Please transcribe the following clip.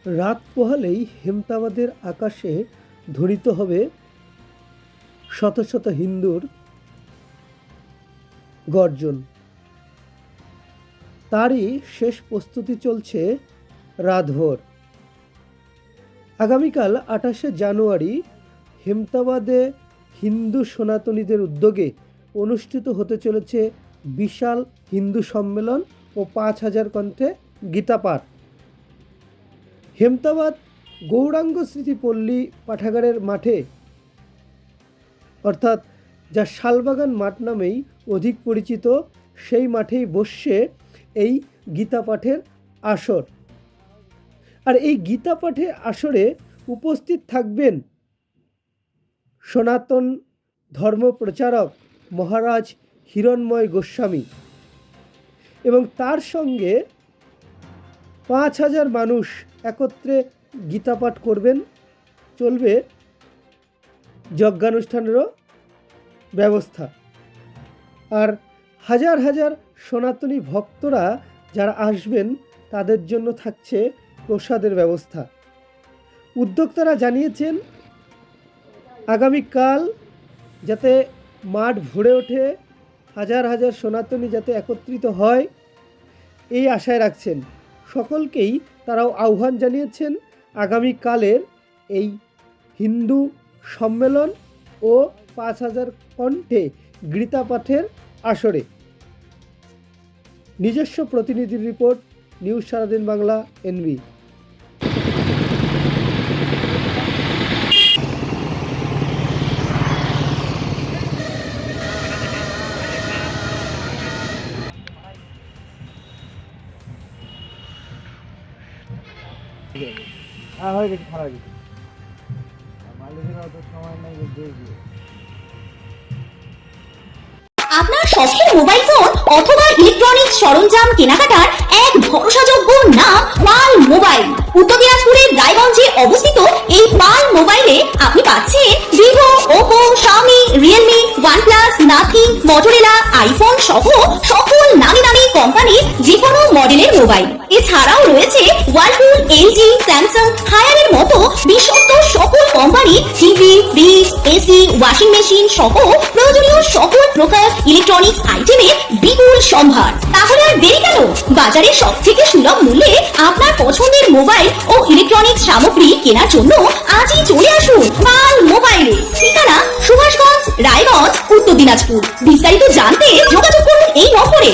রাত পোহালেই হেমতাবাদের আকাশে ধ্বনিত হবে শত শত হিন্দুর গর্জন। তারই শেষ প্রস্তুতি চলছে রাতভর। আগামীকাল ২৮শে জানুয়ারি হেমতাবাদে হিন্দু সনাতনীদের উদ্যোগে অনুষ্ঠিত হতে চলেছে বিশাল হিন্দু সম্মেলন ও ৫,০০০ কণ্ঠে গীতাপাঠ। হেমতাবাদ গৌরাঙ্গ স্মৃতিপল্লী পাঠাগারের মাঠে, অর্থাৎ যা শালবাগান মাঠ নামেই অধিক পরিচিত, সেই মাঠেই বসছে এই গীতা পাঠের আসর। আর এই গীতা পাঠের আসরে উপস্থিত থাকবেন সনাতন ধর্ম প্রচারক মহারাজ হিরণময় গোস্বামী এবং তার সঙ্গে ৫,০০০ মানুষ একত্রে গীতা পাঠ করবেন। চলবে যজ্ঞানুষ্ঠানেরও ব্যবস্থা। আর হাজার হাজার সনাতনী ভক্তরা যারা আসবেন তাদের জন্য থাকছে প্রসাদের ব্যবস্থা। উদ্যোক্তারা জানিয়েছেন আগামীকাল যাতে মাঠ ভরে ওঠে, হাজার হাজার সনাতনী যাতে একত্রিত হয়, এই আশায় রাখছেন। সকলকেই তারাও আহ্বান জানিয়েছেন আগামীকালের এই হিন্দু সম্মেলন ও ৫,০০০ কণ্ঠে গীতা পাঠের আসরে। নিজস্ব প্রতিনিধির রিপোর্ট, নিউজ সারাদিন বাংলা, এনবি। হয়ে গেছে, খারাপ হয়ে গেছে। মালিকের অত সময় নেই যে দিয়ে আপনার শখের মোবাইল ফোন অথবা ইলেকট্রনিক্স সরঞ্জাম কেনাকাটার এক ভরসাযোগ্য নাম পাল মোবাইল। উত্তর দিনাজপুরের রায়গঞ্জে অবস্থিত এই পাল মোবাইলে আপনি পাচ্ছেন Vivo, Oppo, Xiaomi, Realme, OnePlus, nothing, Motorola, iPhone সহ সকল নামি দামি কোম্পানির যে কোনো মডেলের মোবাইল। এছাড়াও রয়েছে ওয়ালপুল, এলজি, স্যামসাং, হায়ারের মতো বিশ্বস্ত সকল company TV, fridge, AC, washing machine সহ প্রয়োজনীয় সকল প্রকার ইলেকট্রনিক্স আইটেমের বিপুল সম্ভার। তাহলে আর দেরি কেন? বাজারে সব থেকে সুলভ মূল্যে আপনার পছন্দের মোবাইল ও ইলেকট্রনিক্স সামগ্রী কেনার জন্য আজই চলে আসুন পাল মোবাইলে। ঠিকানা সুভাষগঞ্জ, রায়গঞ্জ, উত্তর দিনাজপুর। বিস্তারিত জানতে যোগাযোগ করুন এই নম্বরে।